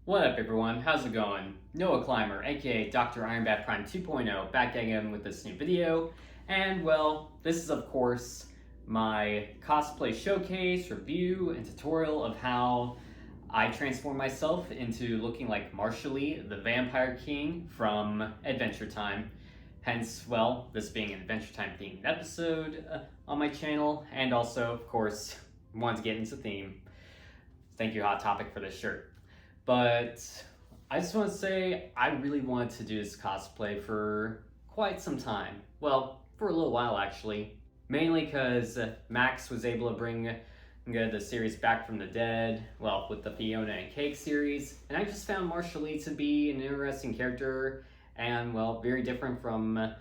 What up, everyone? How's it going? Noah Climber, aka Dr. Ironbat Prime 2.0, back again with this new video. And well, this is of course my cosplay showcase, review, and tutorial of how I transform myself into looking like Marshall Lee, the Vampire King from Adventure Time. Hence, well, this being an Adventure Time themed episode on my channel, and also, of course, wanted to get into theme. Thank you, Hot Topic, for this shirt. But I just want to say I really wanted to do this cosplay for quite some time. Well, for a little while actually. Mainly because Max was able to bring the series back from the dead, well, with the Fiona and Cake series. And I just found Marshall Lee to be an interesting character and, well, very different from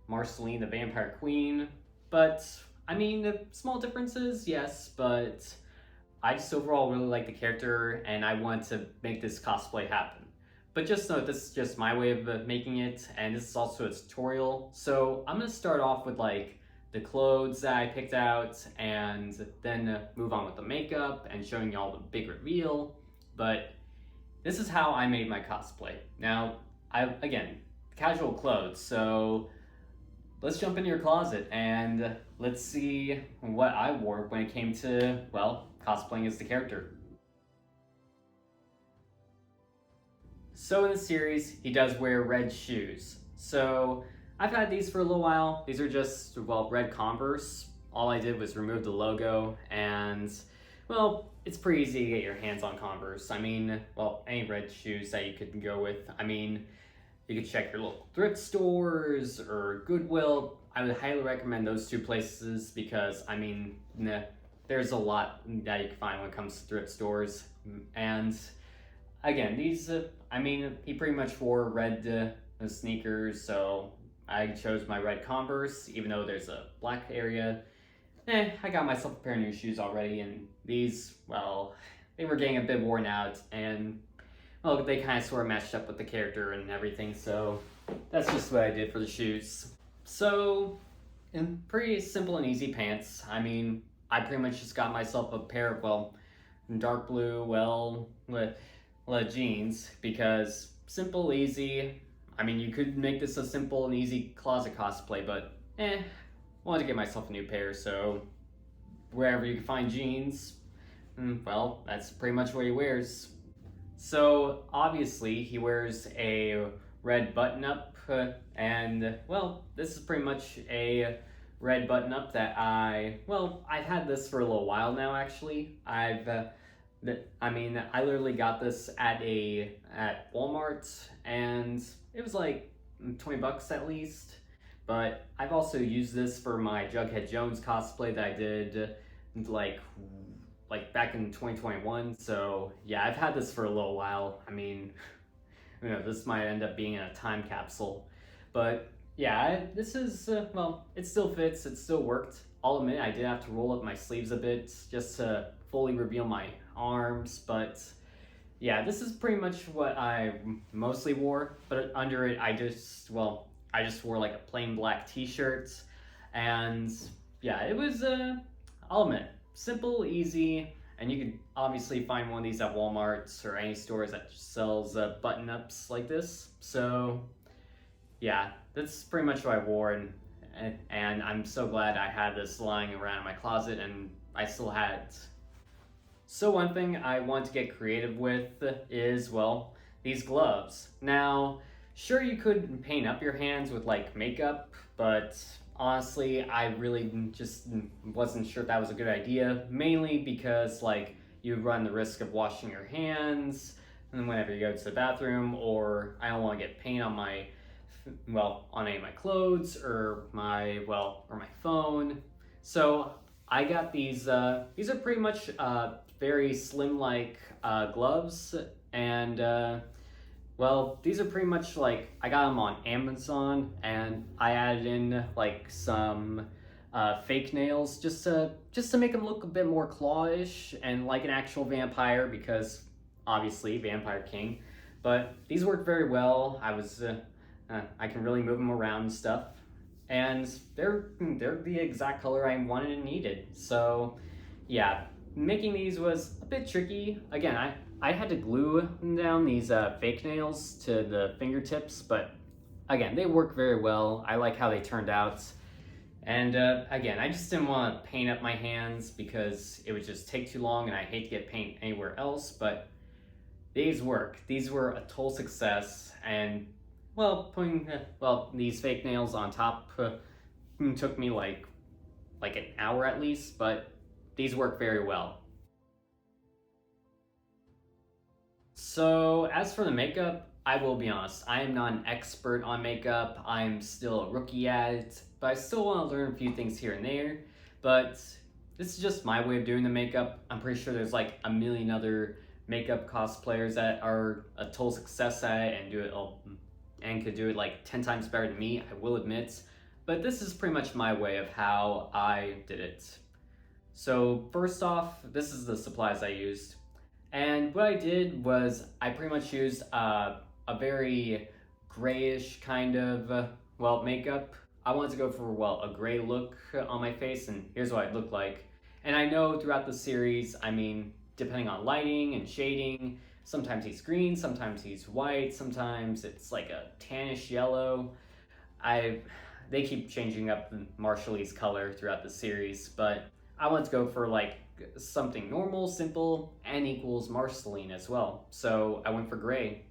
Marshall Lee, the Vampire Queen. But, I mean, small differences, yes, but I just overall really like the character and I want to make this cosplay happen. But just note, this is just my way of making it, and this is also a tutorial. So I'm gonna start off with like the clothes that I picked out and then move on with the makeup and showing y'all the big reveal. But this is how I made my cosplay. Now, again, casual clothes, so let's jump into your closet and let's see what I wore when it came to, well, cosplaying as the character. So in the series, he does wear red shoes. So I've had these for a little while. These are just, well, red Converse. All I did was remove the logo and, well, it's pretty easy to get your hands on Converse. I mean, well, any red shoes that you could go with. I mean, you could check your local thrift stores or Goodwill. I would highly recommend those two places because, I mean, there's a lot that you can find when it comes to thrift stores. And again, these, I mean, he pretty much wore red sneakers, so I chose my red Converse, even though there's a black area. I got myself a pair of new shoes already, and these, well, they were getting a bit worn out, and, well, they kind of sort of matched up with the character and everything, so that's just what I did for the shoes. So, in pretty simple and easy pants, I mean, I pretty much just got myself a pair of, well, dark blue, well, jeans, because simple, easy. I mean, you could make this a simple and easy closet cosplay, but wanted to get myself a new pair, so wherever you can find jeans, well, that's pretty much what he wears. So obviously he wears a red button-up, and well, this is pretty much a red button-up that I've had this for a little while now actually. I literally got this at Walmart, and it was like 20 bucks at least. But I've also used this for my Jughead Jones cosplay that I did like back in 2021. So yeah, I've had this for a little while. I mean, you know, this might end up being in a time capsule, but yeah, this is, well, it still fits, it still worked. I'll admit I did have to roll up my sleeves a bit just to fully reveal my arms, but yeah, this is pretty much what I mostly wore, but under it I just wore like a plain black t-shirt, and yeah, it was, I'll admit, simple, easy, and you can obviously find one of these at Walmart or any stores that sells button-ups like this. So yeah, that's pretty much what I wore, and I'm so glad I had this lying around in my closet and I still had it. So one thing I want to get creative with is, well, these gloves. Now, sure, you could paint up your hands with like makeup, but honestly, I really just wasn't sure if that was a good idea, mainly because like you run the risk of washing your hands and whenever you go to the bathroom, or I don't want to get paint on my, well, on any of my clothes or my phone. So I got these are pretty much very slim like gloves, and well, these are pretty much like, I got them on Amazon, and I added in like some fake nails just to make them look a bit more clawish and like an actual vampire, because obviously Vampire King. But these work very well. I can really move them around and stuff, and they're the exact color I wanted and needed. So yeah, making these was a bit tricky. Again, I had to glue down these fake nails to the fingertips, but again, they work very well. I like how they turned out. And again, I just didn't want to paint up my hands because it would just take too long and I hate to get paint anywhere else, but these work. These were a total success, and well, putting these fake nails on top took me like an hour at least, but these work very well. So as for the makeup, I will be honest, I am not an expert on makeup. I'm still a rookie at it, but I still want to learn a few things here and there. But this is just my way of doing the makeup. I'm pretty sure there's like a million other makeup cosplayers that are a total success at it and do it all and could do it like 10 times better than me, I will admit. But this is pretty much my way of how I did it. So first off, this is the supplies I used. And what I did was I pretty much used a very grayish kind of, makeup. I wanted to go for, a gray look on my face, and here's what it looked like. And I know throughout the series, I mean, depending on lighting and shading, sometimes he's green, sometimes he's white, sometimes it's like a tannish yellow. They keep changing up Marshall Lee's color throughout the series, but I want to go for like something normal, simple, and equals Marceline as well. So I went for gray.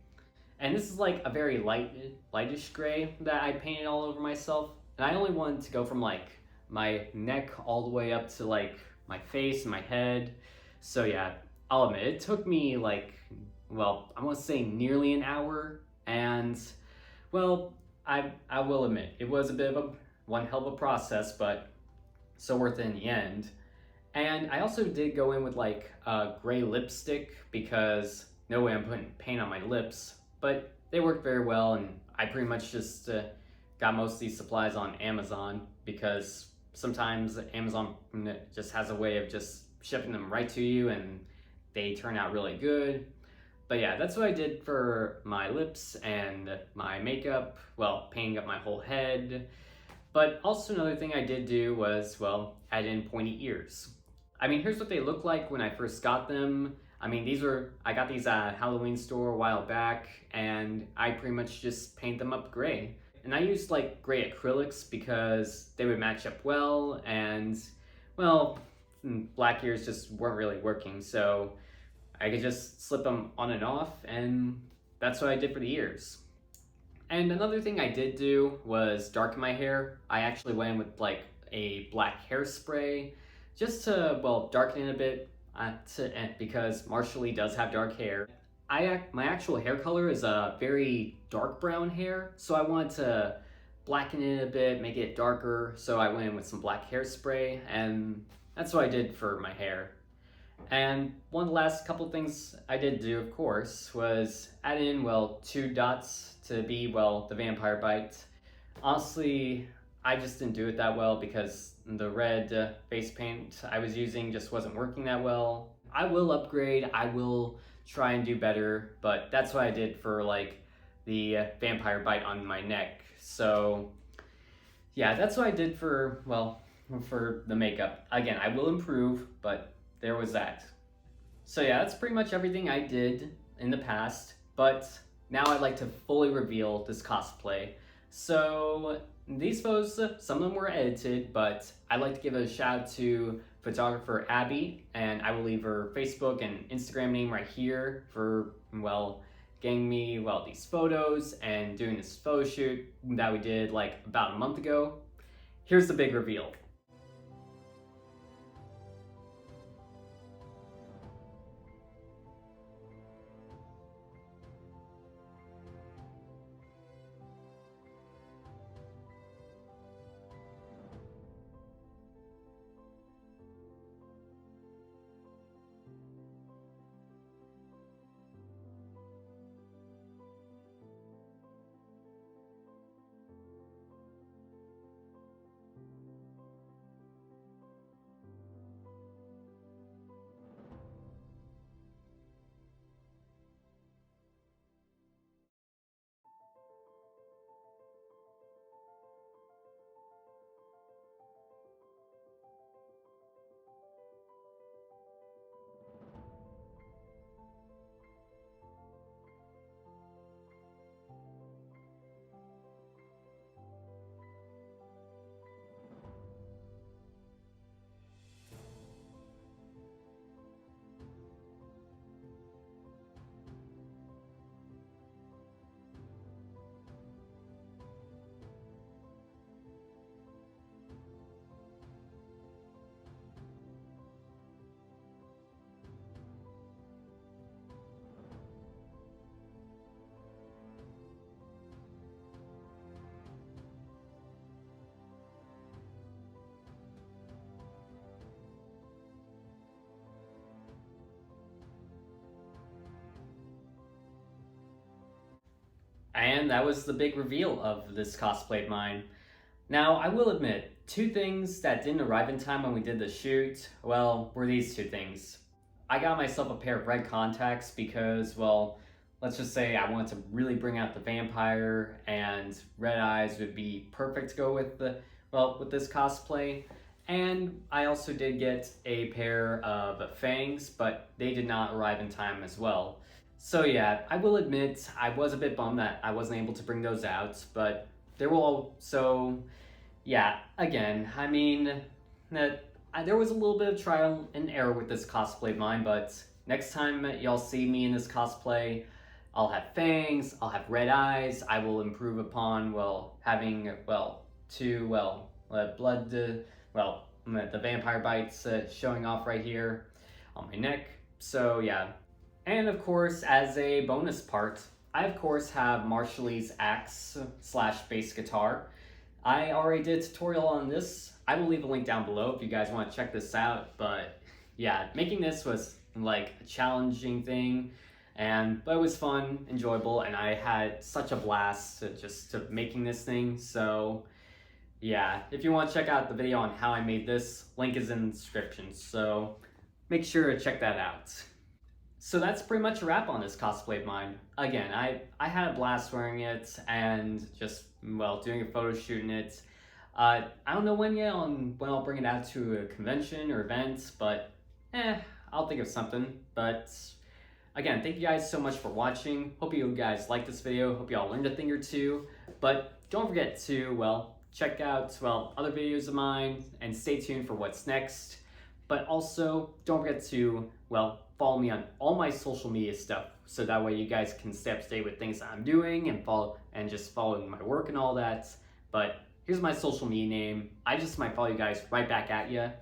And this is like a very lightish gray that I painted all over myself. And I only wanted to go from like my neck all the way up to like my face and my head. So yeah, I'll admit, it took me like, I want to say nearly an hour. And I will admit, it was a bit of one hell of a process, but so worth it in the end. And I also did go in with like a gray lipstick because no way I'm putting paint on my lips, but they worked very well, and I pretty much just got most of these supplies on Amazon because sometimes Amazon just has a way of just shipping them right to you and they turn out really good. But yeah, that's what I did for my lips and my makeup, painting up my whole head. But also another thing I did do was, add in pointy ears. I mean, here's what they look like when I first got them. I mean, I got these at a Halloween store a while back, and I pretty much just paint them up gray. And I used like gray acrylics because they would match up well, and black ears just weren't really working, so I could just slip them on and off, and that's what I did for the ears. And another thing I did do was darken my hair. I actually went in with like a black hairspray just to, darken it a bit because Marshall Lee does have dark hair. My actual hair color is a very dark brown hair, so I wanted to blacken it a bit, make it darker, so I went in with some black hairspray, and that's what I did for my hair. And one last couple things I did do, of course, was add in, 2 dots to be, the vampire bite. Honestly, I just didn't do it that well because the red face paint I was using just wasn't working that well. I will upgrade, I will try and do better, but that's what I did for like the vampire bite on my neck. So yeah, that's what I did for the makeup. Again, I will improve, but there was that. So yeah, that's pretty much everything I did in the past, but now I'd like to fully reveal this cosplay. So these photos, some of them were edited, but I'd like to give a shout out to photographer Abby, and I will leave her Facebook and Instagram name right here for, getting me, these photos and doing this photo shoot that we did like about a month ago. Here's the big reveal. And that was the big reveal of this cosplay of mine. Now, I will admit, two things that didn't arrive in time when we did the shoot, well, were these two things. I got myself a pair of red contacts because, well, let's just say I wanted to really bring out the vampire, and red eyes would be perfect to go with with this cosplay. And I also did get a pair of fangs, but they did not arrive in time as well. So yeah, I will admit I was a bit bummed that I wasn't able to bring those out, but there will also, yeah, again, I mean, there was a little bit of trial and error with this cosplay of mine, but next time y'all see me in this cosplay, I'll have fangs, I'll have red eyes, I will improve upon, well, having, well, blood, the vampire bites showing off right here on my neck. So yeah. And of course, as a bonus part, I of course have Marshall Lee's axe / bass guitar. I already did a tutorial on this. I will leave a link down below if you guys want to check this out. But yeah, making this was like a challenging thing, but it was fun, enjoyable, and I had such a blast to making this thing. So yeah, if you want to check out the video on how I made this, link is in the description. So make sure to check that out. So that's pretty much a wrap on this cosplay of mine. Again, I had a blast wearing it and just, well, doing a photo shoot in it. I don't know when yet on when I'll bring it out to a convention or event, but I'll think of something. But again, thank you guys so much for watching. Hope you guys liked this video. Hope you all learned a thing or two. But don't forget to, well, check out, well, other videos of mine and stay tuned for what's next. But also, don't forget to, well, follow me on all my social media stuff, so that way you guys can stay up to date with things that I'm doing and just following my work and all that. But here's my social media name. I just might follow you guys right back at you.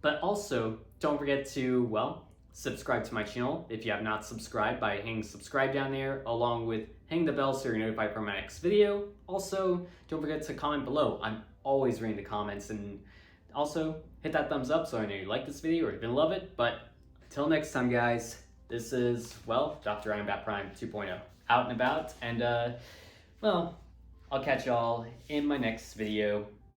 But also, don't forget to, well, subscribe to my channel if you have not subscribed by hitting subscribe down there, along with hitting the bell so you're notified for my next video. Also, don't forget to comment below. I'm always reading the comments, and also hit that thumbs up so I know you like this video or even love it. But until next time, guys, this is, well, Dr. Ironbat Prime 2.0 out and about, and well, I'll catch y'all in my next video.